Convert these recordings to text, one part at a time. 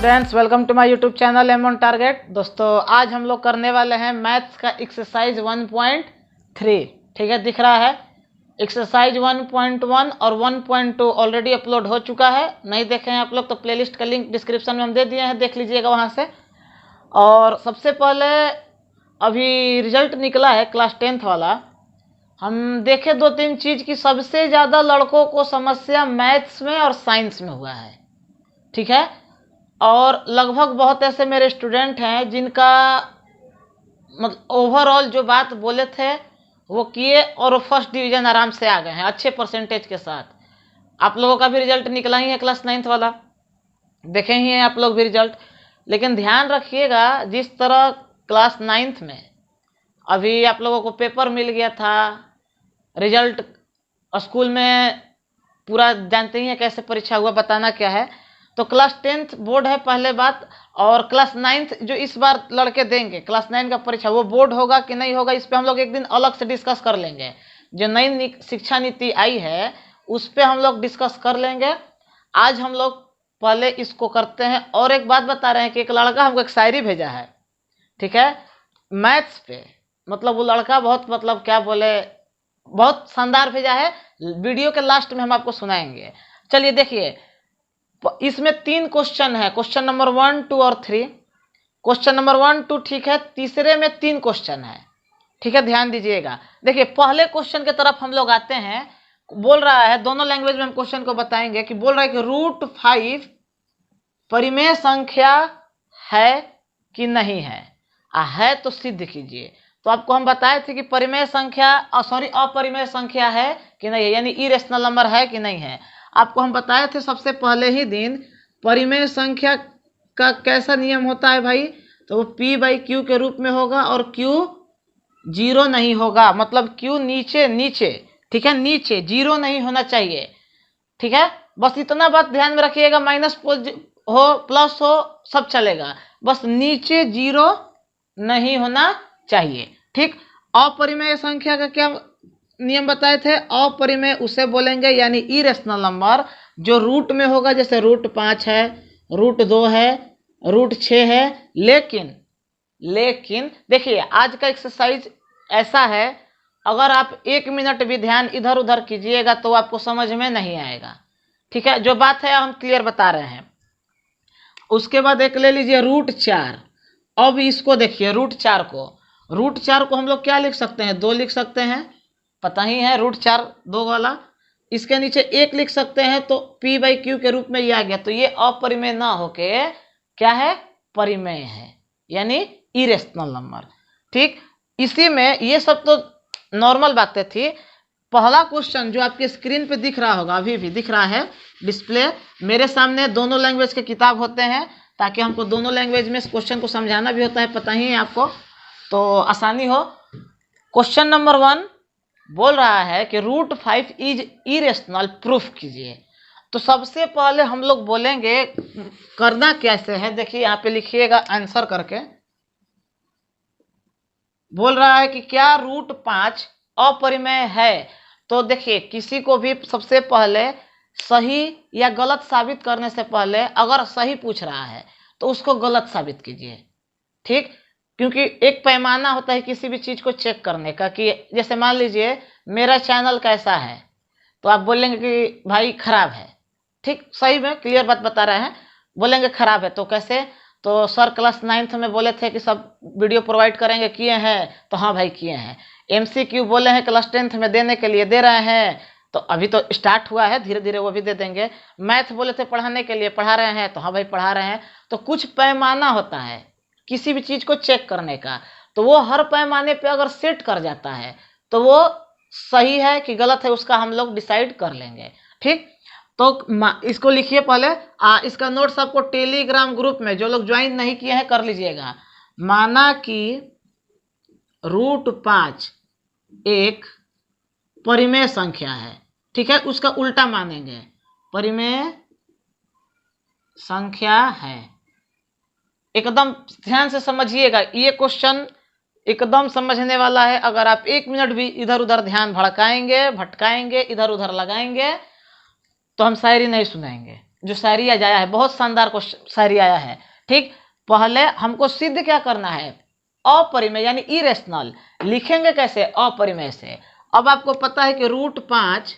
Students, welcome to my YouTube channel aim on target. दोस्तों, आज हम लोग करने वाले हैं मैथ्स का एक्सरसाइज 1.3। ठीक है, दिख रहा है। एक्सरसाइज 1.1 और 1.2 ऑलरेडी अपलोड हो चुका है। नहीं देखे हैं आप लोग तो प्लेलिस्ट का लिंक डिस्क्रिप्शन में हम दे दिए हैं, देख लीजिएगा वहाँ से। और सबसे पहले अभी रिजल्ट निकला है क्लास 10th वाला। हम देखे दो तीन चीज़ की सबसे ज़्यादा लड़कों को समस्या मैथ्स में और साइंस में हुआ है। ठीक है, और लगभग बहुत ऐसे मेरे स्टूडेंट हैं जिनका मतलब ओवरऑल जो बात बोले थे वो किए और फर्स्ट डिवीज़न आराम से आ गए हैं अच्छे परसेंटेज के साथ। आप लोगों का भी रिजल्ट निकला ही है क्लास 9th वाला, देखे ही हैं आप लोग भी रिजल्ट। लेकिन ध्यान रखिएगा, जिस तरह क्लास 9th में अभी आप लोगों को पेपर मिल गया था, रिजल्ट स्कूल में पूरा जानते ही हैं कैसे परीक्षा हुआ, बताना क्या है। तो क्लास 10th बोर्ड है पहले बात, और क्लास 9th जो इस बार लड़के देंगे क्लास 9 का परीक्षा, वो बोर्ड होगा कि नहीं होगा, इस पे हम लोग एक दिन अलग से डिस्कस कर लेंगे। जो नई शिक्षा नीति आई है उस पे हम लोग डिस्कस कर लेंगे। आज हम लोग पहले इसको करते हैं। और एक बात बता रहे हैं कि एक लड़का हमको एक शायरी भेजा है, ठीक है, मैथ्स पे। मतलब वो लड़का बहुत मतलब क्या बोले, बहुत शानदार भेजा है। वीडियो के लास्ट में हम आपको सुनाएंगे। चलिए देखिए, इसमें 3 क्वेश्चन है, क्वेश्चन नंबर 1, 2 और 3। क्वेश्चन नंबर 1, 2 ठीक है, तीसरे में 3 क्वेश्चन है। ठीक है, ध्यान दीजिएगा। देखिए, पहले क्वेश्चन की तरफ हम लोग आते हैं। बोल रहा है, दोनों लैंग्वेज में हम क्वेश्चन को बताएंगे कि बोल रहा है कि √5 परिमेय संख्या है कि नहीं है। है तो सिद्ध कीजिए। तो आपको हम बताए थे कि परिमेय संख्या अपरिमेय संख्या है कि नहीं है, यानी इरेशनल नंबर है कि नहीं है। आपको हम बताए थे सबसे पहले ही दिन परिमेय संख्या का कैसा नियम होता है भाई। तो वो P/Q के रूप में होगा और Q 0 नहीं होगा, मतलब Q नीचे नीचे, ठीक है, नीचे 0 नहीं होना चाहिए। ठीक है, बस इतना बात ध्यान में रखिएगा। माइनस हो प्लस हो सब चलेगा, बस नीचे 0 नहीं होना चाहिए। ठीक, अपरिमेय संख्या का क्या नियम बताए थे? अपरिमेय उसे बोलेंगे यानी इरेशनल नंबर जो रूट में होगा, जैसे √5 है, √2 है, √6 है। लेकिन देखिए, आज का एक्सरसाइज ऐसा है, अगर आप 1 मिनट भी ध्यान इधर उधर कीजिएगा तो आपको समझ में नहीं आएगा। ठीक है, जो बात है हम क्लियर बता रहे हैं। उसके बाद एक ले लीजिए √4। अब इसको देखिए, √4 को हम लोग क्या लिख सकते हैं? 2 लिख सकते हैं, पता ही है, √4 2 वाला। इसके नीचे 1 लिख सकते हैं, तो P/Q के रूप में ये आ गया। तो ये अपरिमेय ना होके क्या है? परिमेय है, यानी इरेशनल नंबर। ठीक, इसी में ये सब तो नॉर्मल बातें थी। पहला क्वेश्चन जो आपके स्क्रीन पे दिख रहा होगा, अभी भी दिख रहा है डिस्प्ले मेरे सामने, दोनों लैंग्वेज के किताब होते हैं ताकि हमको दोनों लैंग्वेज में इस क्वेश्चन को समझाना भी होता है, पता ही है आपको, तो आसानी हो। क्वेश्चन नंबर 1 बोल रहा है कि √5 इज इरेशनल, प्रूफ कीजिए। तो सबसे पहले हम लोग बोलेंगे करना कैसे है। देखिए यहाँ पे लिखिएगा आंसर करके। बोल रहा है कि क्या √5 अपरिमेय है। तो देखिए, किसी को भी सबसे पहले सही या गलत साबित करने से पहले अगर सही पूछ रहा है तो उसको गलत साबित कीजिए। ठीक, क्योंकि एक पैमाना होता है किसी भी चीज को चेक करने का, कि जैसे मान लीजिए मेरा चैनल कैसा है, तो आप बोलेंगे कि भाई खराब है। ठीक, सही में क्लियर बात बता रहे हैं। बोलेंगे खराब है तो कैसे? तो सर क्लास 9th में बोले थे कि सब वीडियो प्रोवाइड करेंगे, किए हैं? तो हाँ भाई किए हैं। MCQ बोले हैं क्लास 10th में देने के लिए, दे रहे हैं। तो अभी तो स्टार्ट हुआ है, धीरे धीरे वो भी दे देंगे। मैथ बोले थे पढ़ाने के लिए, पढ़ा रहे हैं? तो हाँ भाई पढ़ा रहे हैं। तो कुछ पैमाना होता है किसी भी चीज को चेक करने का, तो वो हर पैमाने पे अगर सेट कर जाता है तो वो सही है कि गलत है, उसका हम लोग डिसाइड कर लेंगे। ठीक, तो इसको लिखिए पहले। इसका नोट्स आपको टेलीग्राम ग्रुप में, जो लोग ज्वाइन नहीं किए हैं कर लीजिएगा। माना कि √5 एक परिमेय संख्या है, ठीक है, उसका उल्टा मानेंगे, परिमेय संख्या है। एकदम ध्यान से समझिएगा, ये क्वेश्चन एकदम समझने वाला है। अगर आप 1 मिनट भी इधर उधर ध्यान भटकाएंगे, इधर उधर लगाएंगे, तो हम शायरी नहीं सुनाएंगे। जो शायरी आज आया है, बहुत शानदार को शायरी आया है। ठीक, पहले हमको सिद्ध क्या करना है, अपरिमेय यानी इरेशनल। लिखेंगे कैसे, अपरिमेय से। अब आपको पता है कि √5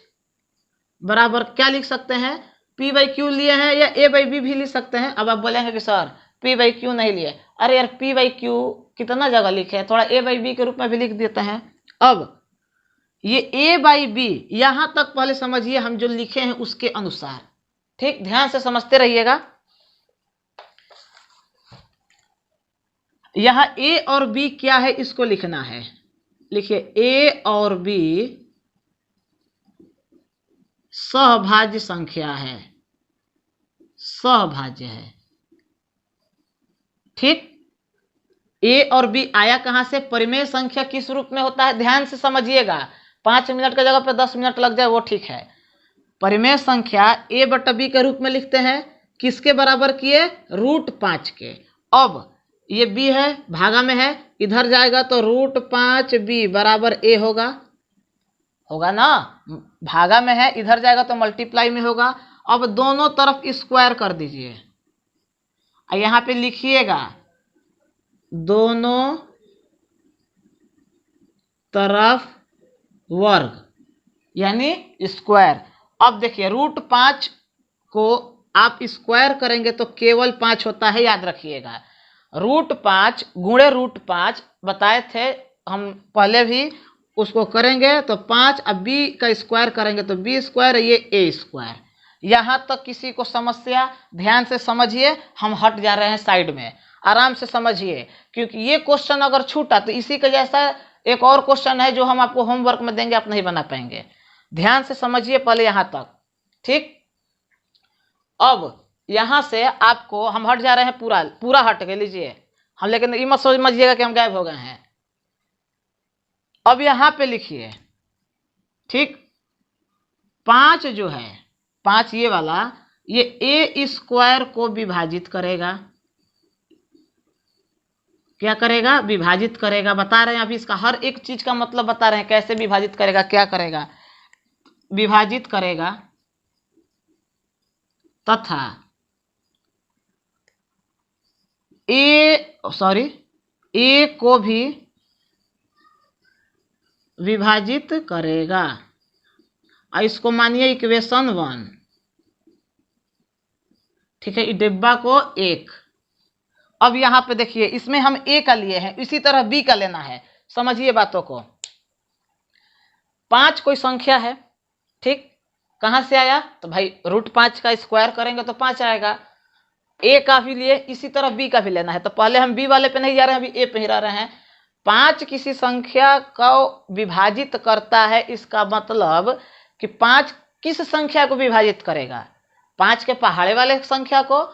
बराबर क्या लिख सकते हैं, p/q लिए हैं या a/b भी लिख सकते हैं। अब आप बोलेंगे कि सर p/q नहीं लिए, अरे यार p/q कितना जगह लिखे, थोड़ा a/b के रूप में भी लिख देते हैं। अब ये a/b यहां तक पहले समझिए, हम जो लिखे हैं उसके अनुसार। ठीक, ध्यान से समझते रहिएगा। यहां a और b क्या है, इसको लिखना है। लिखिए a और b सहभाज्य संख्या है, सहभाज्य है। ठीक, ए और बी आया कहां से, परिमेय संख्या किस रूप में होता है, ध्यान से समझिएगा। 5 मिनट की जगह पे 10 मिनट लग जाए वो ठीक है। परिमेय संख्या a/b के रूप में लिखते हैं, किसके बराबर किए, √5 के। अब ये b है, भागा में है, इधर जाएगा तो √5b बराबर a होगा, होगा ना, भागा में है, इधर जाएगा तो मल्टीप्लाई में होगा। अब दोनों तरफ स्क्वायर कर दीजिए, यहां पे लिखिएगा दोनों तरफ वर्ग यानी स्क्वायर। अब देखिए √5 को आप स्क्वायर करेंगे तो केवल 5 होता है, याद रखिएगा। √5 गुणे √5 बताए थे हम पहले भी, उसको करेंगे तो 5, अब b का स्क्वायर करेंगे तो b², ये a²। यहां तक किसी को समस्या, ध्यान से समझिए, हम हट जा रहे हैं साइड में, आराम से समझिए, क्योंकि ये क्वेश्चन अगर छूटा तो इसी के जैसा एक और क्वेश्चन है जो हम आपको होमवर्क में देंगे, आप नहीं बना पाएंगे। ध्यान से समझिए पहले यहां तक। ठीक, अब यहां से आपको, हम हट जा रहे हैं, पूरा पूरा हट के लीजिए हम, लेकिन ये मत समझिएगा कि हम गायब हो गए हैं। अब यहां पे लिखिए, ठीक, 5 जो है, 5 ये वाला, ये a² को विभाजित करेगा। क्या करेगा, विभाजित करेगा। बता रहे हैं अभी, इसका हर एक चीज का मतलब बता रहे हैं, कैसे विभाजित करेगा, क्या करेगा, विभाजित करेगा तथा a को भी विभाजित करेगा। और इसको मानिए इक्वेशन 1। ठीक है, डिब्बा को 1। अब यहां पे देखिए, इसमें हम a का लिए हैं, इसी तरह b का लेना है, समझिए बातों को। 5 कोई संख्या है, ठीक, कहां से आया, तो भाई √5 का स्क्वायर करेंगे तो 5 आएगा। a का भी लिए, इसी तरह b का भी लेना है, तो पहले हम b वाले पे नहीं जा रहे हैं, अभी a पे ही रह रहे हैं। 5 किसी संख्या को विभाजित करता है, इसका मतलब कि 5 किस संख्या को विभाजित करेगा, 5 के पहाड़े वाले संख्या को,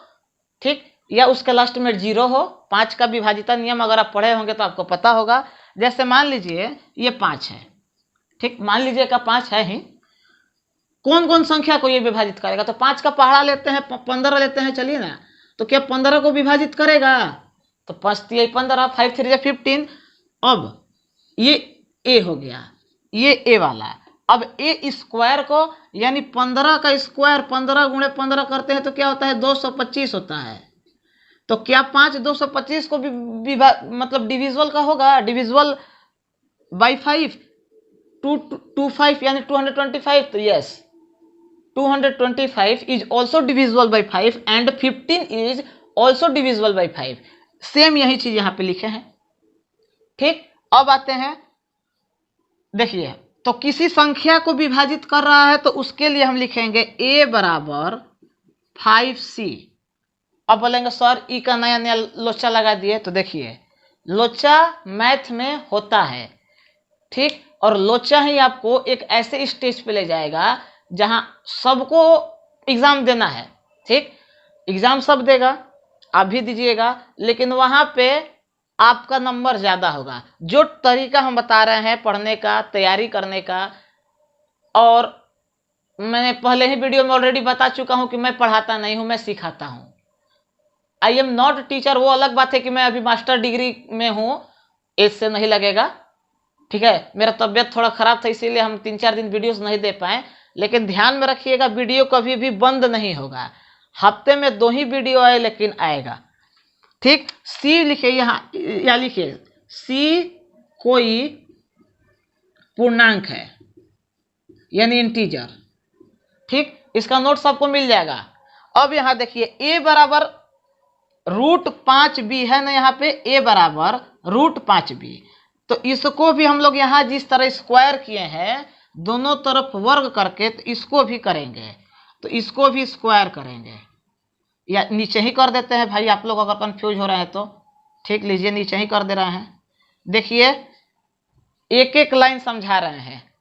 ठीक, या उसके लास्ट में 0 हो। 5 का विभाजिता नियम अगर आप पढ़े होंगे तो आपको पता होगा। जैसे मान लीजिए ये 5 है, ठीक, मान लीजिए का 5 है ही, कौन कौन संख्या को ये विभाजित करेगा, तो 5 का पहाड़ा लेते हैं, 15 लेते हैं, चलिए ना, तो क्या 15 को विभाजित करेगा, तो 5 3 15, 5 3 15। अब ये a हो गया, ये a वाला। अब a² को यानी 15 का स्क्वायर, 15 गुणे 15 करते हैं तो क्या होता है, 225 होता है। तो क्या 5 225 को मतलब डिविजिबल का होगा, डिविजिबल बाई 5, 225 यानी 225, तो yes 225 is also divisible by 5 and 15 is also divisible by 5। Same यही चीज यहां पे लिखे हैं। ठीक, अब आते हैं, देखिए, तो किसी संख्या को विभाजित कर रहा है तो उसके लिए हम लिखेंगे a बराबर 5c। अब बोलेंगे सर ई का नया नया लोचा लगा दिए, तो देखिए लोचा मैथ में होता है, ठीक, और लोचा ही आपको एक ऐसे स्टेज पे ले जाएगा जहां सबको एग्जाम देना है। ठीक, एग्जाम सब देगा, आप भी दीजिएगा, लेकिन वहां पे आपका नंबर ज्यादा होगा। जो तरीका हम बता रहे हैं पढ़ने का, तैयारी करने का, और मैंने पहले ही वीडियो में ऑलरेडी बता चुका हूं कि मैं पढ़ाता नहीं हूं, मैं सिखाता हूं। I am not teacher. वो अलग बात है कि मैं अभी मास्टर डिग्री में हूं, एज से नहीं लगेगा, ठीक है। मेरा तबीयत थोड़ा खराब था, इसीलिए हम 3-4 दिन वीडियोस नहीं दे पाए, लेकिन ध्यान में रखिएगा वीडियो कभी भी बंद नहीं होगा। हफ्ते में 2 ही वीडियो आए लेकिन आएगा। ठीक, सी लिखिए यहाँ, या लिखिए सी कोई पूर्णांक है यानी इंटीजर। ठीक, इसका नोट्स आपको मिल जाएगा। अब यहाँ देखिए a बराबर √5b है ना, यहाँ पे a बराबर √5b। तो इसको भी हम लोग यहाँ जिस तरह स्क्वायर किए हैं दोनों तरफ वर्ग करके, तो इसको भी करेंगे, तो इसको भी स्क्वायर करेंगे, या नीचे ही कर देते हैं भाई, आप लोग अगर कंफ्यूज हो रहे हैं तो। ठीक, लीजिए नीचे ही कर दे रहे हैं। देखिए एक एक लाइन समझा रहे हैं,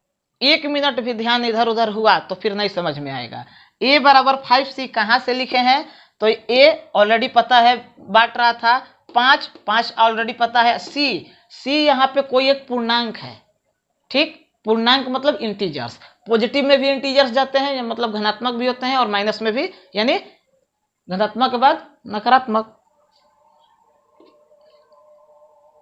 1 मिनट भी ध्यान इधर उधर हुआ तो फिर नहीं समझ में आएगा। a बराबर 5c कहाँ से लिखे हैं, तो a ऑलरेडी पता है, बांट रहा था 5 ऑलरेडी पता है। c यहाँ पे कोई एक पूर्णांक है। ठीक, पूर्णांक मतलब इंटीजर्स, पॉजिटिव में भी इंटीजर्स जाते हैं, मतलब धनात्मक भी होते हैं, और माइनस में भी, यानी धनात्मक के बाद नकारात्मक।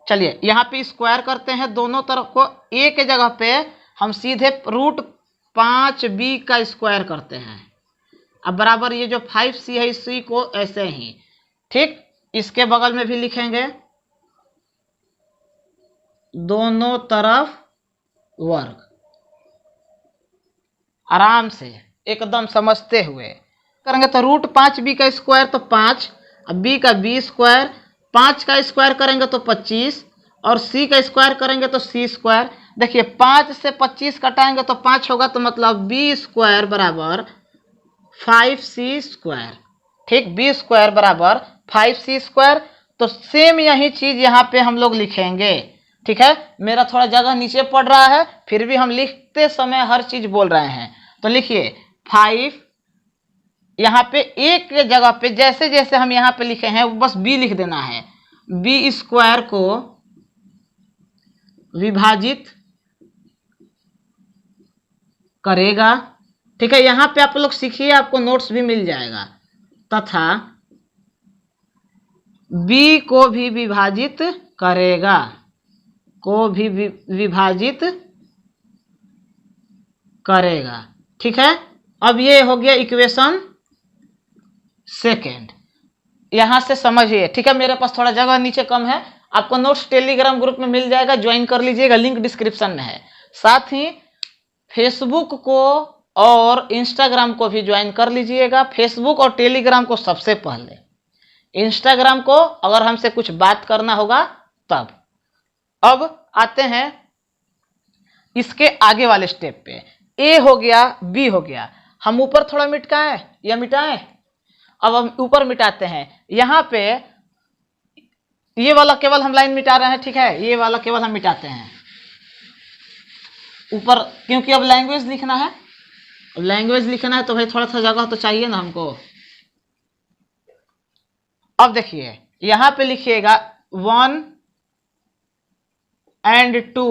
चलिए यहाँ पे स्क्वायर करते हैं दोनों तरफ को, a के जगह पे हम सीधे √5b का स्क्वायर करते हैं। अब बराबर ये जो 5c है इसी को ऐसे ही, ठीक, इसके बगल में भी लिखेंगे दोनों तरफ वर्ग, आराम से एकदम समझते हुए करेंगे। तो √5b का स्क्वायर तो 5, अब b का b स्क्वायर, 5 का स्क्वायर करेंगे तो 25, और c का स्क्वायर करेंगे तो c स्क्वायर। देखिए 5 से 25 कटाएंगे तो 5 होगा, तो मतलब b स्क्वायर बराबर 5c स्क्वायर। ठीक, b स्क्वायर बराबर 5c स्क्वायर। तो सेम यही चीज यहाँ पे हम लोग लिखेंगे। ठीक है, मेरा थोड़ा जगह नीचे पड़ रहा है, फिर भी हम लिखते समय हर चीज बोल रहे हैं। तो लिखिए 5, यहाँ पे एक के जगह पे जैसे जैसे हम यहाँ पे लिखे हैं बस b लिख देना है। b स्क्वायर को विभाजित करेगा। ठीक है, यहाँ पे आप लोग सीखिए, आपको नोट्स भी मिल जाएगा। तथा b को भी विभाजित करेगा, को भी विभाजित करेगा। ठीक है, अब ये हो गया इक्वेशन सेकेंड, यहां से समझिए। ठीक है, मेरे पास थोड़ा जगह नीचे कम है, आपको नोट्स टेलीग्राम ग्रुप में मिल जाएगा, ज्वाइन कर लीजिएगा, लिंक डिस्क्रिप्शन में है। साथ ही फेसबुक को और इंस्टाग्राम को भी ज्वाइन कर लीजिएगा। फेसबुक और टेलीग्राम को सबसे पहले, इंस्टाग्राम को अगर हमसे कुछ बात करना होगा तब। अब आते हैं इसके आगे वाले स्टेप पे। ए हो गया, बी हो गया, हम ऊपर थोड़ा मिटाएं या मिटाएं। अब हम ऊपर मिटाते हैं, यहाँ पे ये वाला केवल हम लाइन मिटा रहे हैं। ठीक है, ये वाला केवल हम मिटाते हैं ऊपर, क्योंकि अब लैंग्वेज लिखना है। अब लैंग्वेज लिखना है तो भाई थोड़ा सा जगह तो चाहिए ना हमको। अब देखिए यहाँ पे लिखिएगा 1 and 2,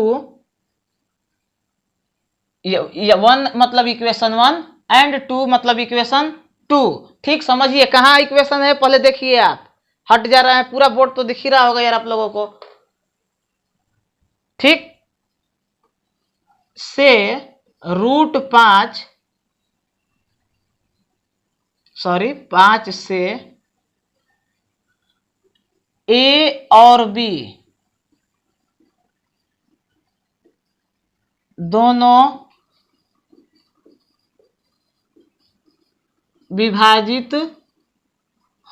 1 मतलब इक्वेशन 1 and 2 मतलब इक्वेशन 2। ठीक, समझिए कहाँ इक्वेशन है पहले देखिए, आप हट जा रहे हैं, पूरा बोर्ड तो दिख ही रहा होगा यार आप लोगों को। ठीक, से √5 से ए और बी दोनों विभाजित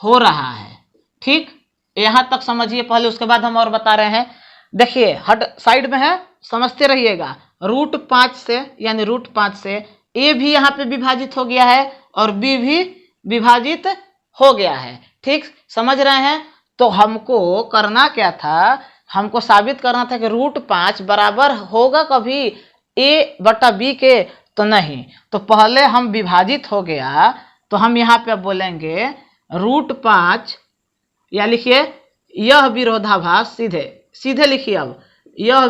हो रहा है। ठीक, यहां तक समझिए पहले, उसके बाद हम और बता रहे हैं। देखिए हट साइड में है, समझते रहिएगा। √5 से, यानी √5 से ए भी यहाँ पे विभाजित हो गया है और बी भी विभाजित हो गया है। ठीक, समझ रहे हैं। तो हमको करना क्या था, हमको साबित करना था कि √5 बराबर होगा कभी ए बटा बी के, तो नहीं। तो पहले हम विभाजित हो गया, तो हम यहाँ पे बोलेंगे √5, या लिखिए यह विरोधाभास, सीधे सीधे लिखिए। अब यह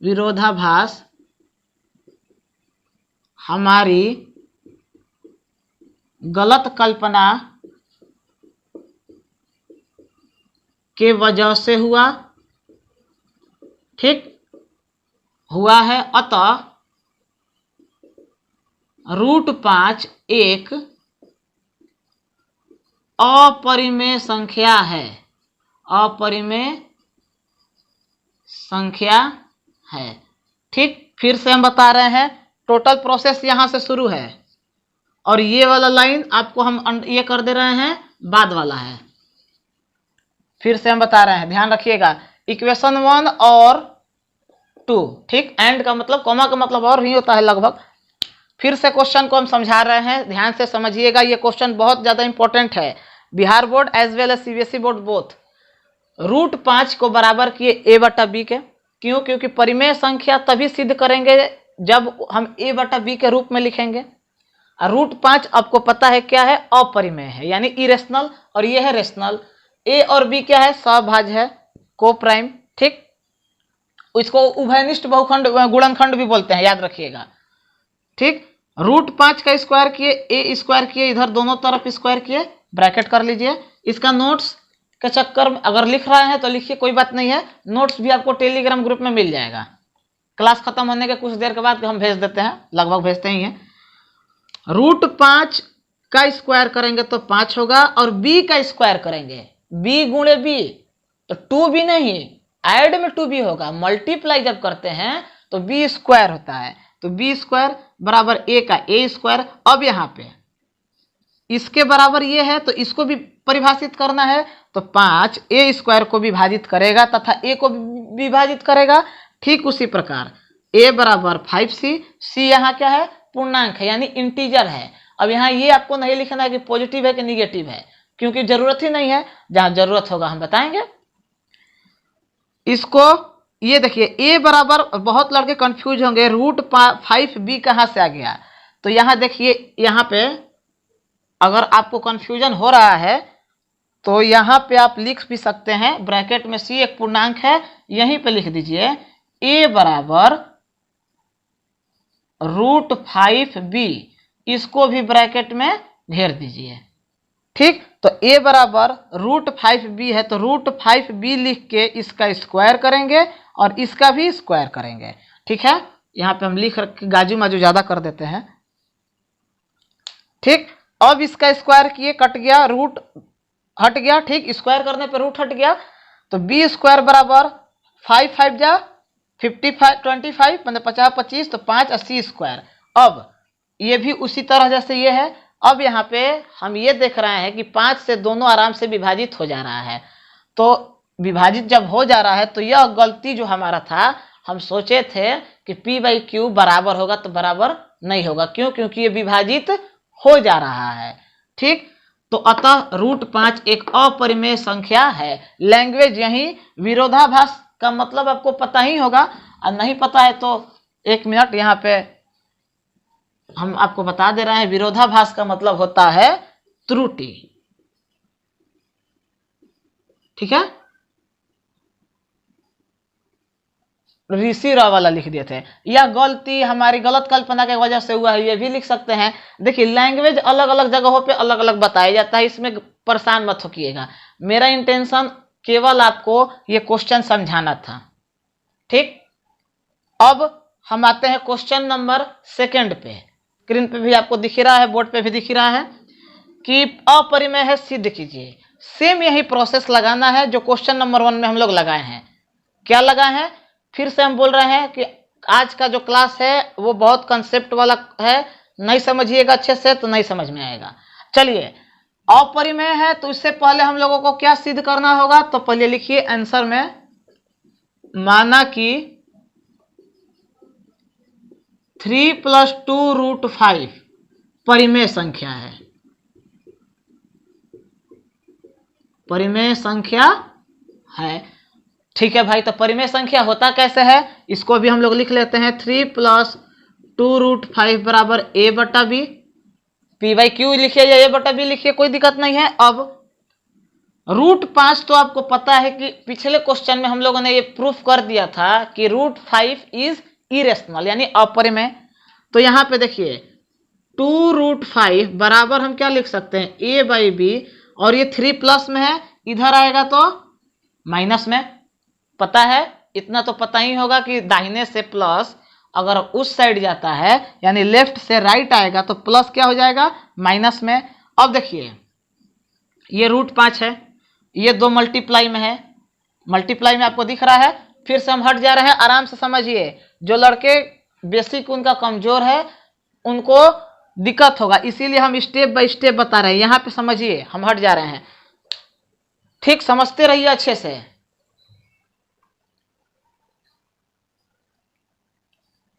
विरोधाभास हमारी गलत कल्पना के वजह से हुआ। ठीक, हुआ है, अतः √5 एक अपरिमेय संख्या है, अपरिमेय संख्या है। ठीक, फिर से हम बता रहे हैं, टोटल प्रोसेस यहां से शुरू है और ये वाला लाइन आपको हम ये कर दे रहे हैं, बाद वाला है। फिर से हम बता रहे हैं, ध्यान रखिएगा, इक्वेशन 1 और 2, ठीक, एंड का मतलब, कॉमा का मतलब और भी होता है लगभग। फिर से क्वेश्चन को हम समझा रहे हैं, ध्यान से समझिएगा, ये क्वेश्चन बहुत ज्यादा इंपॉर्टेंट है, Bihar board as well as CBSE board both. √5 को बराबर किए a बटा b के, क्यों? क्योंकि परिमेय संख्या तभी सिद्ध करेंगे जब हम a बटा b के रूप में लिखेंगे। √5 आपको पता है क्या है, अपरिमेय है, यानी इरेशनल, और ये है रेशनल। a और b क्या है, सहभाज्य है, को प्राइम, ठीक, इसको उभयनिष्ठ बहुखंड गुणनखंड भी बोलते हैं, याद रखिएगा, ठीक। √5 का स्क्वायर किए, a स्क्वायर किए, इधर दोनों तरफ स्क्वायर किए, ब्रैकेट कर लीजिए। इसका नोट्स के चक्कर में अगर लिख रहे हैं तो लिखिए, कोई बात नहीं है, नोट्स भी आपको टेलीग्राम ग्रुप में मिल जाएगा। क्लास खत्म होने के कुछ देर के बाद हम भेज देते हैं, लगभग भेजते ही हैं। √5 का स्क्वायर करेंगे तो 5 होगा, और b का स्क्वायर करेंगे, b गुणे b, तो 2b नहीं, ऐड में 2b होगा, मल्टीप्लाई जब करते हैं तो b स्क्वायर होता है, तो b स्क्वायर बराबर a का a स्क्वायर। अब यहाँ पे इसके बराबर ये है तो इसको भी परिभाषित करना है, तो 5 a स्क्वायर को विभाजित करेगा तथा a को विभाजित करेगा। ठीक उसी प्रकार a बराबर 5c, c यहाँ क्या है, पूर्णांक है, यानी इंटीजर है। अब यहाँ ये आपको नहीं लिखना है कि पॉजिटिव है कि निगेटिव है, क्योंकि जरूरत ही नहीं है, जहां जरूरत होगा हम बताएंगे इसको। ये देखिए a बराबर, बहुत लड़के कंफ्यूज होंगे, √5b कहां से आ गया, तो यहाँ देखिए, यहाँ पे अगर आपको कंफ्यूजन हो रहा है तो यहाँ पे आप लिख भी सकते हैं, ब्रैकेट में c एक पूर्णांक है, यहीं पे लिख दीजिए a बराबर √5b, इसको भी ब्रैकेट में घेर दीजिए, ठीक। तो a बराबर √5b है, तो √5b लिख के इसका स्क्वायर करेंगे और इसका भी स्क्वायर करेंगे, ठीक है। यहाँ पे हम लिख रख गाजू माजू ज्यादा कर देते हैं, ठीक। अब इसका स्क्वायर किए, कट गया, रूट हट गया, ठीक, स्क्वायर करने पे रूट हट गया, तो b स्क्वायर बराबर 5 5 जा 55 25 मतलब 50 25, तो 5 80 स्क्वायर। अब ये भी उसी तरह जैसे ये है, अब यहाँ पे हम ये देख रहे हैं कि 5 से दोनों आराम से विभाजित हो जा रहा है, तो विभाजित जब हो जा रहा है तो यह गलती जो हमारा था, हम सोचे थे कि p/q बराबर होगा, तो बराबर नहीं होगा, क्यों? क्योंकि ये विभाजित हो जा रहा है, ठीक। तो अतः √5 एक अपरिमेय संख्या है। लैंग्वेज यही, विरोधाभास का मतलब आपको पता ही होगा, और नहीं पता है तो 1 मिनट यहाँ पे हम आपको बता दे रहे हैं। विरोधाभास का मतलब होता है त्रुटि, ठीक है। ऋषि र वाला लिख दिए थे, यह गलती हमारी गलत कल्पना की वजह से हुआ है, ये भी लिख सकते हैं। देखिए लैंग्वेज अलग अलग जगहों पे अलग अलग बताया जाता है, इसमें परेशान मत होइएगा, मेरा इंटेंशन केवल आपको ये क्वेश्चन समझाना था, ठीक। अब हम आते हैं क्वेश्चन नंबर 2 पे, स्क्रीन पे भी आपको दिख रहा है, बोर्ड पे भी दिख रहा है कि अपरिमेय है सिद्ध कीजिए। सेम यही प्रोसेस लगाना है जो क्वेश्चन नंबर 1 में हम लोग लगाए हैं। क्या लगाए हैं, फिर से हम बोल रहे हैं कि आज का जो क्लास है वो बहुत कंसेप्ट वाला है, नहीं समझिएगा अच्छे से तो नहीं समझ में आएगा। चलिए, अपरिमेय है तो इससे पहले हम लोगों को क्या सिद्ध करना होगा, तो पहले लिखिए आंसर में, माना कि 3 + 2 √5 परिमेय संख्या है, परिमेय संख्या है, ठीक है भाई। तो परिमेय संख्या होता कैसे है, इसको भी हम लोग लिख लेते हैं। 3 + 2 √5 बराबर a बटा b, p/q लिखिए या a बटा b लिखिए, कोई दिक्कत नहीं है। अब √5 तो आपको पता है कि पिछले क्वेश्चन में हम लोगों ने ये प्रूफ कर दिया था कि √5 इज इरेशनल, यानी अपरिमेय। तो यहाँ पे देखिए 2 √5 बराबर हम क्या लिख सकते हैं, a/b, और ये 3 प्लस में है, इधर आएगा तो माइनस में, पता है, इतना तो पता ही होगा कि दाहिने से प्लस अगर उस साइड जाता है, यानी लेफ्ट से राइट आएगा तो प्लस क्या हो जाएगा, माइनस में। अब देखिए ये √5 है, ये 2 मल्टीप्लाई में है, मल्टीप्लाई में आपको दिख रहा है। फिर से हम हट जा रहे हैं, आराम से समझिए। जो लड़के बेसिक उनका कमजोर है उनको दिक्कत होगा, इसीलिए हम स्टेप बाय स्टेप बता रहे हैं। यहाँ पे समझिए, हम हट जा रहे हैं, ठीक समझते रहिए अच्छे से।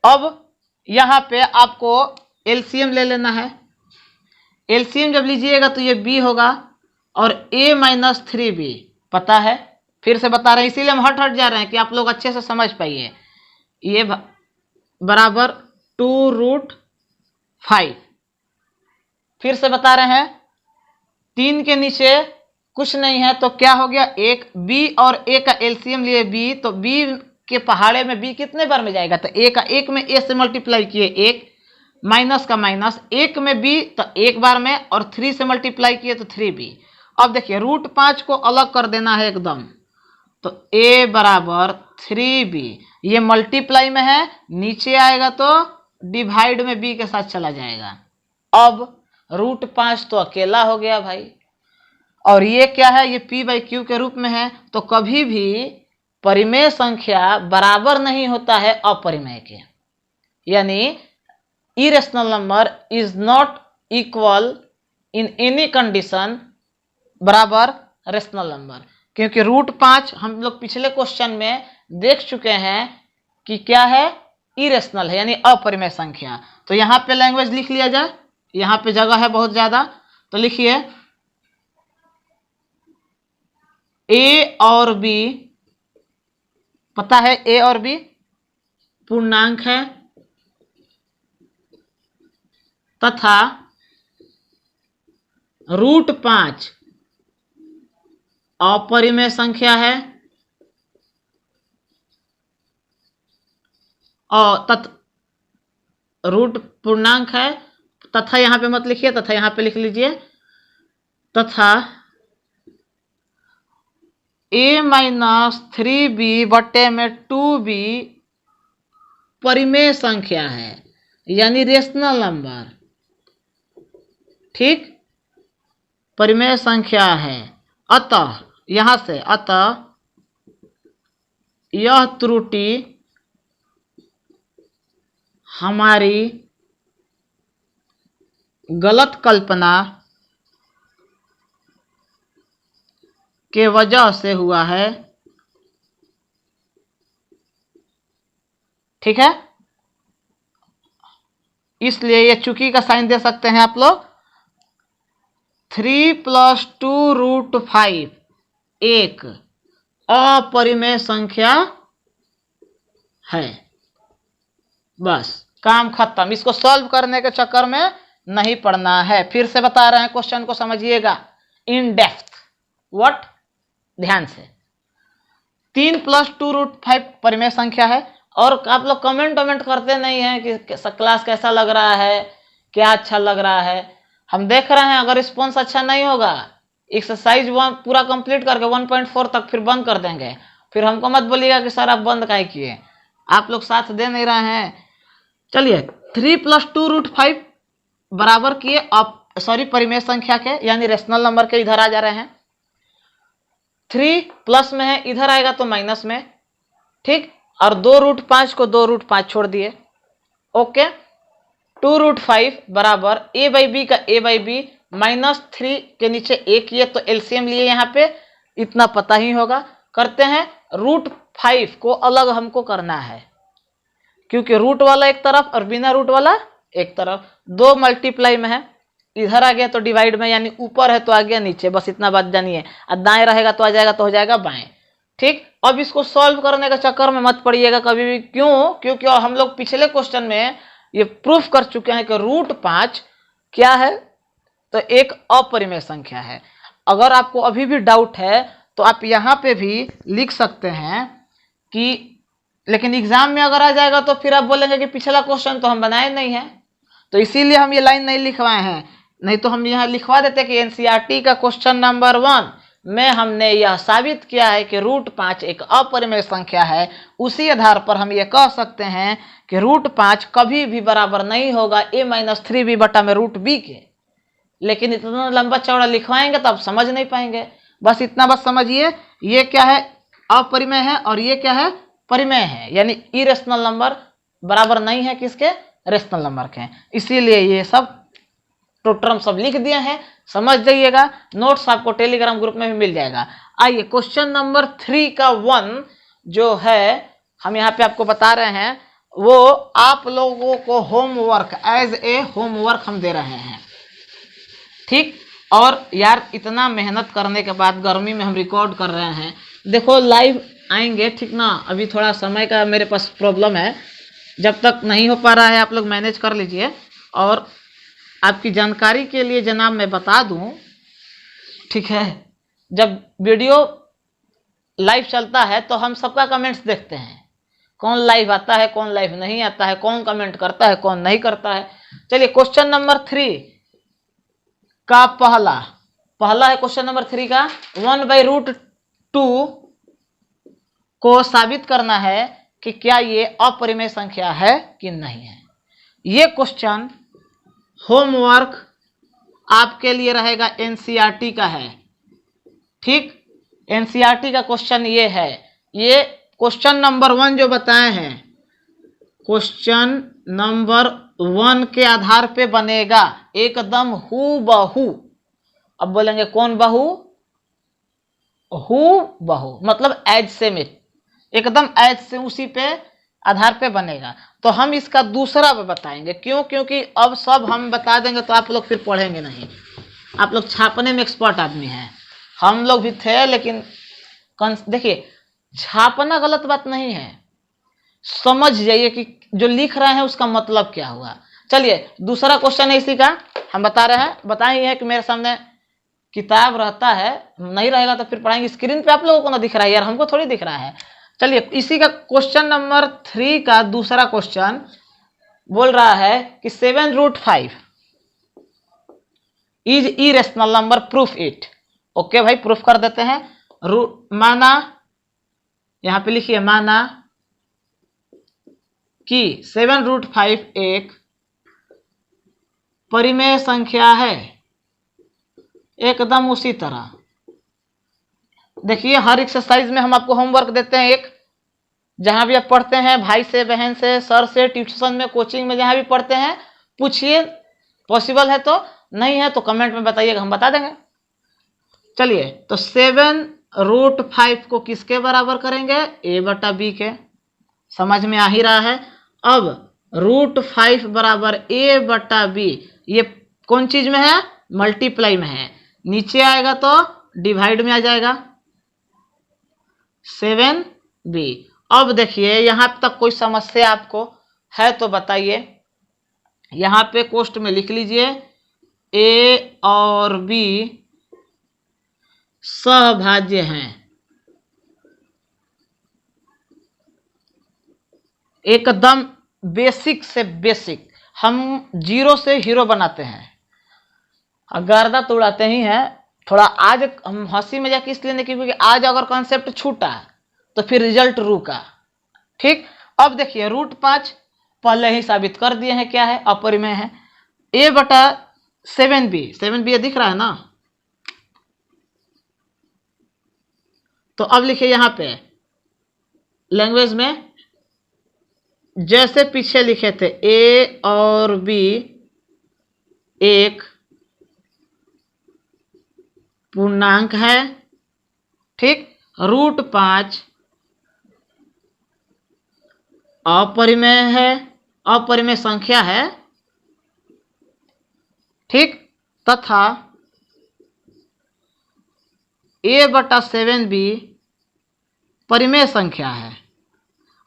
अब यहाँ पे आपको एलसीएम ले लेना है। एलसीएम जब लीजिएगा तो ये b होगा और a-3b पता है, फिर से बता रहे हैं, इसीलिए हम हट जा रहे हैं कि आप लोग अच्छे से समझ पाइए। ये बराबर 2√5। फिर से बता रहे हैं, 3 के नीचे कुछ नहीं है तो क्या हो गया, एक। b और a का एलसीएम लिए b, तो b के पहाड़े में b कितने बार में जाएगा, तो a का 1 में a से मल्टीप्लाई किए 1, माइनस का माइनस, 1 में b तो 1 बार में, और 3 से मल्टीप्लाई किए तो 3b। अब देखिए √5 को अलग कर देना है एकदम, तो a बराबर 3b, ये मल्टीप्लाई में है, नीचे आएगा तो डिवाइड में b के साथ चला जाएगा। अब √5 तो अकेला हो गया भाई, और ये क्या है, ये p/q के रूप में है। तो कभी भी परिमेय संख्या बराबर नहीं होता है अपरिमेय के, यानी irrational number is not equal in any condition बराबर रेशनल नंबर, क्योंकि √5 हम लोग पिछले क्वेश्चन में देख चुके हैं कि क्या है, इरेशनल है, यानी अपरिमेय संख्या। तो यहाँ पे लैंग्वेज लिख लिया जाए, यहाँ पे जगह है बहुत ज्यादा, तो लिखिए a और b, पता है a और b पूर्णांक है तथा √5 अपरिमेय संख्या है, और रूट पूर्णांक है, तथा यहाँ पे मत लिखिए, तथा यहाँ पे लिख लीजिए, तथा a-3b बटे में 2b परिमेय संख्या है, यानी रेशनल नंबर, ठीक, परिमेय संख्या है। अतः यहां से, अतः यह त्रुटि हमारी गलत कल्पना के वजह से हुआ है, ठीक है। इसलिए ये चूकी का साइन दे सकते हैं आप लोग। 3 + 2√5 एक अपरिमेय संख्या है, बस काम खत्म। इसको सॉल्व करने के चक्कर में नहीं पड़ना है। फिर से बता रहे हैं, क्वेश्चन को समझिएगा इन डेप्थ। व्हाट, ध्यान से। 3 + 2√5 परिमेय संख्या है, और आप लोग कमेंट करते नहीं हैं कि क्लास कैसा लग रहा है, क्या अच्छा लग रहा है। हम देख रहे हैं, अगर रिस्पॉन्स अच्छा नहीं होगा, एक्सरसाइज 1 पूरा कंप्लीट करके 1.4 तक फिर बंद कर देंगे। फिर हमको मत बोलिएगा कि सर आप बंद काहे किए, आप लोग साथ दे नहीं रहे हैं। चलिए 3 + 2√5 बराबर किए परिमेय संख्या के, यानी रेशनल नंबर के, इधर आ जा रहे हैं। 3 प्लस में है, इधर आएगा तो माइनस में, ठीक, और 2√5 को 2√5 छोड़ दिए, ओके। 2√5 बराबर a/b का a/b -3 के नीचे एक, ये तो एलसीएम लिए यहाँ पे, इतना पता ही होगा। करते हैं, √5 को अलग हमको करना है, क्योंकि रूट वाला एक तरफ और बिना रूट वाला एक तरफ। 2 मल्टीप्लाई में है, इधर आ गया तो डिवाइड में, यानी ऊपर है तो आ गया नीचे, बस इतना बात जानिए। और दाएं रहेगा तो आ जाएगा तो हो जाएगा बाएं, ठीक। अब इसको सॉल्व करने के चक्कर में मत पड़िएगा कभी भी। क्यों? क्योंकि हम लोग पिछले क्वेश्चन में ये प्रूफ कर चुके हैं कि √5 क्या है, तो एक अपरिमेय संख्या है। अगर आपको अभी भी डाउट है तो आप यहाँ पे भी लिख सकते हैं कि, लेकिन एग्जाम में अगर आ जाएगा तो फिर आप बोलेंगे कि पिछला क्वेश्चन तो हम बनाए नहीं है, तो इसीलिए हम ये लाइन नहीं लिखवाए हैं। नहीं तो हम यहाँ लिखवा देते कि एनसीईआरटी का क्वेश्चन नंबर 1 में हमने यह साबित किया है कि √5 एक अपरिमेय संख्या है। उसी आधार पर हम ये कह सकते हैं कि √5 कभी भी बराबर नहीं होगा a-3b बटा में √b के, लेकिन इतना लंबा चौड़ा लिखवाएंगे तो आप समझ नहीं पाएंगे। बस इतना बस समझिए, ये क्या है, अपरिमेय है, और ये क्या है, परिमेय है, यानी इरेशनल नंबर बराबर नहीं है किसके, रेशनल नंबर के। इसीलिए ये सब टर्म सब लिख दिए हैं, समझ जाइएगा। नोट्स आपको टेलीग्राम ग्रुप में भी मिल जाएगा। आइए क्वेश्चन नंबर 3 का 1 जो है हम यहाँ पे आपको बता रहे हैं, वो आप लोगों को होमवर्क, एज ए होमवर्क हम दे रहे हैं, ठीक। और यार इतना मेहनत करने के बाद गर्मी में हम रिकॉर्ड कर रहे हैं, देखो लाइव आएंगे, ठीक ना। अभी थोड़ा समय का मेरे पास प्रॉब्लम है, जब तक नहीं हो पा रहा है आप लोग मैनेज कर लीजिए। और आपकी जानकारी के लिए जनाब मैं बता दूं, ठीक है, जब वीडियो लाइव चलता है तो हम सबका कमेंट्स देखते हैं, कौन लाइव आता है, कौन लाइव नहीं आता है, कौन कमेंट करता है, कौन नहीं करता है। चलिए क्वेश्चन नंबर 3 का पहला है क्वेश्चन नंबर 3 का 1/√2 को साबित करना है कि क्या ये अपरिमेय संख्या है कि नहीं है। ये क्वेश्चन होमवर्क आपके लिए रहेगा, एनसीईआरटी का है, ठीक। एनसीईआरटी का क्वेश्चन ये है, ये क्वेश्चन नंबर 1 जो बताए हैं, क्वेश्चन नंबर 1 के आधार पे बनेगा, एकदम हूबहू। अब बोलेंगे कौन बहू, हूबहू मतलब एज सेम इट, एकदम एज से उसी पे आधार पे बनेगा। तो हम इसका दूसरा बताएंगे, क्यों, क्योंकि अब सब हम बता देंगे तो आप लोग फिर पढ़ेंगे नहीं। आप लोग छापने में एक्सपर्ट आदमी हैं, हम लोग भी थे, लेकिन देखिए छापना गलत बात नहीं है, समझ जाइए कि जो लिख रहे हैं उसका मतलब क्या हुआ। चलिए दूसरा क्वेश्चन है इसी का, हम बता रहे हैं, बताए हैं कि मेरे सामने किताब रहता है, नहीं रहेगा तो फिर पढ़ाएंगे। स्क्रीन पे आप लोगों को ना दिख रहा है यार, हमको थोड़ी दिख रहा है। चलिए इसी का क्वेश्चन नंबर 3 का दूसरा क्वेश्चन बोल रहा है कि 7√5 is irrational number, proof it. Okay भाई, प्रूफ कर देते हैं। माना, यहां पे लिखिए, माना कि 7√5 एक परिमेय संख्या है। एकदम उसी तरह देखिए, हर एक्सरसाइज में हम आपको होमवर्क देते हैं एक, जहां भी आप पढ़ते हैं, भाई से, बहन से, सर से, ट्यूशन में, कोचिंग में, जहां भी पढ़ते हैं पूछिए, पॉसिबल है तो, नहीं है तो कमेंट में बताइएगा, हम बता देंगे। चलिए तो 7√5 को किसके बराबर करेंगे, a/b के, समझ में आ ही रहा है। अब √5 बराबर a/b, ये कौन चीज में है, मल्टीप्लाई में है, नीचे आएगा तो डिवाइड में आ जाएगा 7b। अब देखिए यहां तक कोई समस्या आपको है तो बताइए, यहां पे कोष्ट में लिख लीजिए a और b सहभाज्य हैं, एकदम बेसिक से बेसिक, हम जीरो से हीरो बनाते हैं, गर्दा तो उड़ाते ही हैं। थोड़ा आज हम हंसी मजाक इसलिए नहीं, क्योंकि आज अगर कॉन्सेप्ट छूटा तो फिर रिजल्ट रुका, ठीक। अब देखिए √5 पहले ही साबित कर दिए हैं क्या है, अपरिमेय है। a/7b, 7b दिख रहा है ना, तो अब लिखिए यहां पे लैंग्वेज में जैसे पीछे लिखे थे, a और b एक पूर्णांक है, ठीक। √5 अपरिमेय है, अपरिमेय संख्या है, ठीक, तथा a/7b परिमेय संख्या है।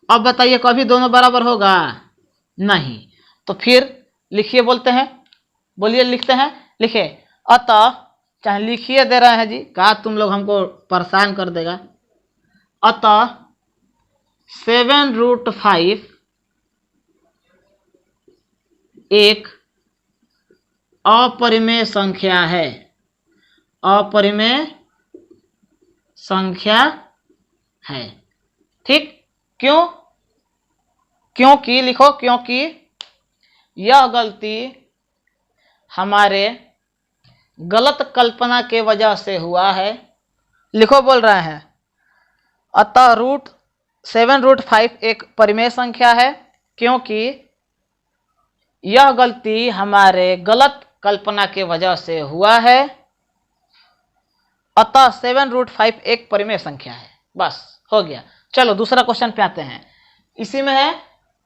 अब बताइए कभी दोनों बराबर होगा, नहीं, तो फिर लिखिए, बोलते हैं, बोलिए, लिखते हैं, लिखिए, अतः, चाहे लिखिए दे रहे हैं जी, कहा तुम लोग हमको परेशान कर देगा। अतः 7√5 एक अपरिमेय संख्या है, अपरिमेय संख्या है, ठीक। क्यों, क्योंकि लिखो, क्योंकि यह गलती हमारे गलत कल्पना के वजह से हुआ है। लिखो, बोल रहे हैं। अतः √7 एक परिमेय संख्या है, क्योंकि यह गलती हमारे गलत कल्पना के वजह से हुआ है। अतः 7√5 एक परिमेय संख्या है। बस हो गया। चलो दूसरा क्वेश्चन पे आते हैं। इसी में है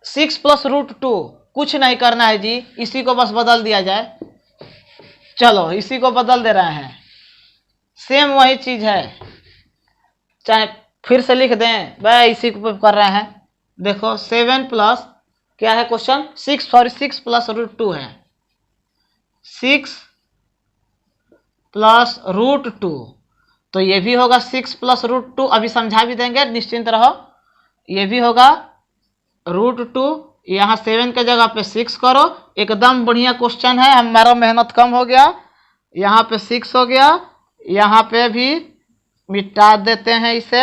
6 + √2। कुछ नहीं करना है जी, इसी को बस बदल दिया जाए। चलो इसी को बदल दे रहे हैं, सेम वही चीज है, चाहे फिर से लिख दें, भाई इसी को कर रहे हैं। देखो 7 प्लस क्या है क्वेश्चन, 6 + √2 है। 6 + √2, तो ये भी होगा 6 + √2। अभी समझा भी देंगे, निश्चिंत रहो। ये भी होगा √2, यहाँ 7 के जगह पे 6 करो। एकदम बढ़िया क्वेश्चन है, हमारा मेहनत कम हो गया। यहाँ पे 6 हो गया, यहाँ पे भी मिटा देते हैं इसे।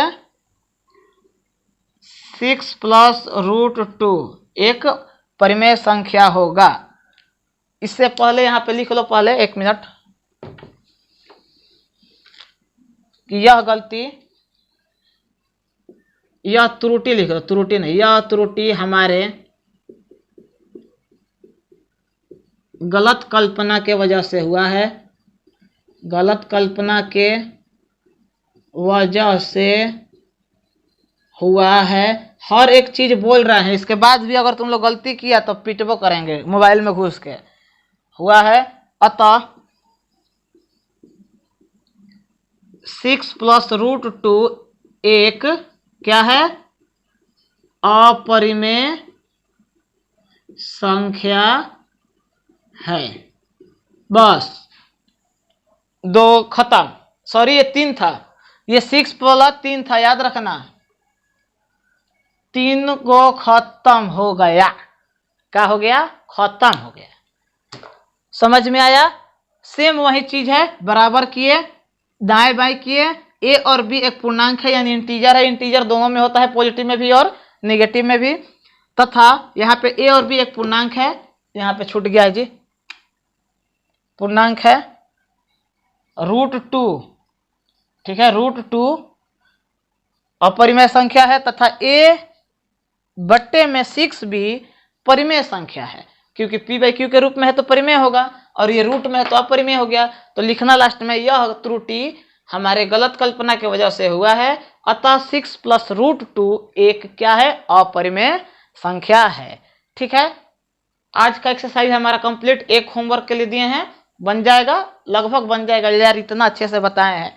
6 + √2 एक परिमेय संख्या होगा। इससे पहले यहाँ पे लिख लो, पहले 1 मिनट, कि यह गलती, यह त्रुटि लिख लो, त्रुटि नहीं, यह त्रुटि हमारे गलत कल्पना के वजह से हुआ है। गलत कल्पना के वजह से हुआ है। हर एक चीज बोल रहे हैं, इसके बाद भी अगर तुम लोग गलती किया तो पिटबो करेंगे मोबाइल में घुस के। हुआ है, अतः 6 + √2 एक क्या है, अपरिमेय संख्या है। बस दो खत्म। सॉरी, ये 3 था, ये 6 + 3 था, याद रखना। 3 को खत्म हो गया। क्या हो गया, खत्म हो गया। समझ में आया? सेम वही चीज है, बराबर किए, दाएं बाएं किए। ए और बी एक पूर्णांक है, यानी इंटीजर है। इंटीजर दोनों में होता है, पॉजिटिव में भी और नेगेटिव में भी। तथा यहाँ पे ए और बी एक पूर्णांक है, यहाँ पे छूट गया जी, पूर्णांक है √2। ठीक है, √2 अपरिमेय संख्या है, तथा a/6 भी परिमेय संख्या है, क्योंकि p/q के रूप में है तो परिमेय होगा, और ये रूट में है तो अपरिमेय हो गया। तो लिखना लास्ट में, यह त्रुटि हमारे गलत कल्पना की वजह से हुआ है। अतः 6 + √2 एक क्या है, अपरिमेय संख्या है। ठीक है, आज का एक्सरसाइज हमारा कंप्लीट। एक होमवर्क के लिए दिए हैं, बन जाएगा, लगभग बन जाएगा यार, इतना अच्छे से बताए हैं।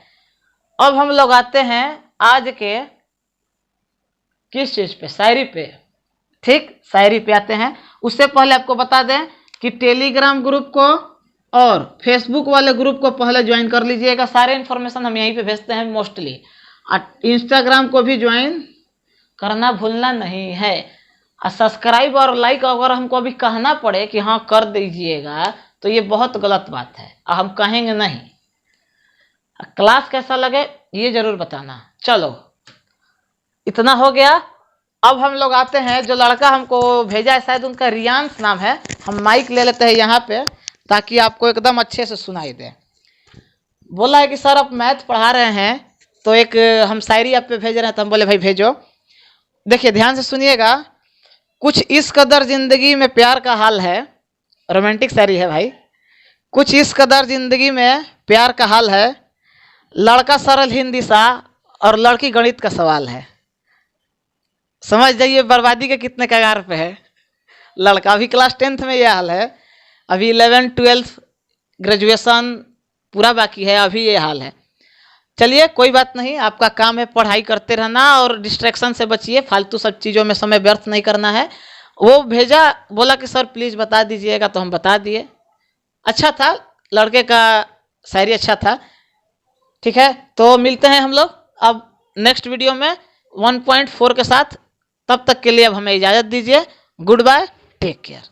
अब हम लोग आते हैं आज के किस चीज पे, शायरी पे। ठीक, शायरी पे आते हैं। उससे पहले आपको बता दें कि टेलीग्राम ग्रुप को और फेसबुक वाले ग्रुप को पहले ज्वाइन कर लीजिएगा। सारे इन्फॉर्मेशन हम यहीं पे भेजते हैं मोस्टली। इंस्टाग्राम को भी ज्वाइन करना भूलना नहीं है। और सब्सक्राइब और लाइक अगर हमको अभी कहना पड़े कि हाँ कर दीजिएगा, तो ये बहुत गलत बात है, हम कहेंगे नहीं। क्लास कैसा लगे ये जरूर बताना। चलो इतना हो गया। अब हम लोग आते हैं, जो लड़का हमको भेजा है, शायद उनका रियांश नाम है। हम माइक ले लेते हैं यहाँ पे, ताकि आपको एकदम अच्छे से सुनाई दे। बोला है कि सर आप मैथ पढ़ा रहे हैं, तो एक हम शायरी आप पे भेज रहे हैं। तो हम बोले भाई भेजो। देखिए ध्यान से सुनिएगा। कुछ इस कदर जिंदगी में प्यार का हाल है, रोमांटिक शायरी है भाई। कुछ इस कदर जिंदगी में प्यार का हाल है, लड़का सरल हिंदी सा और लड़की गणित का सवाल है। समझ जाइए बर्बादी के कितने कगार पे है। लड़का अभी क्लास 10th में यह हाल है, अभी 11th 12th ग्रेजुएशन पूरा बाकी है, अभी ये हाल है। चलिए कोई बात नहीं, आपका काम है पढ़ाई करते रहना और डिस्ट्रैक्शन से बचिए, फालतू सब चीज़ों में समय व्यर्थ नहीं करना है। वो भेजा, बोला कि सर प्लीज़ बता दीजिएगा, तो हम बता दिए। अच्छा था, लड़के का शायरी अच्छा था। ठीक है, तो मिलते हैं हम लोग अब नेक्स्ट वीडियो में 1.4 के साथ। तब तक के लिए अब हमें इजाज़त दीजिए। Goodbye, take care.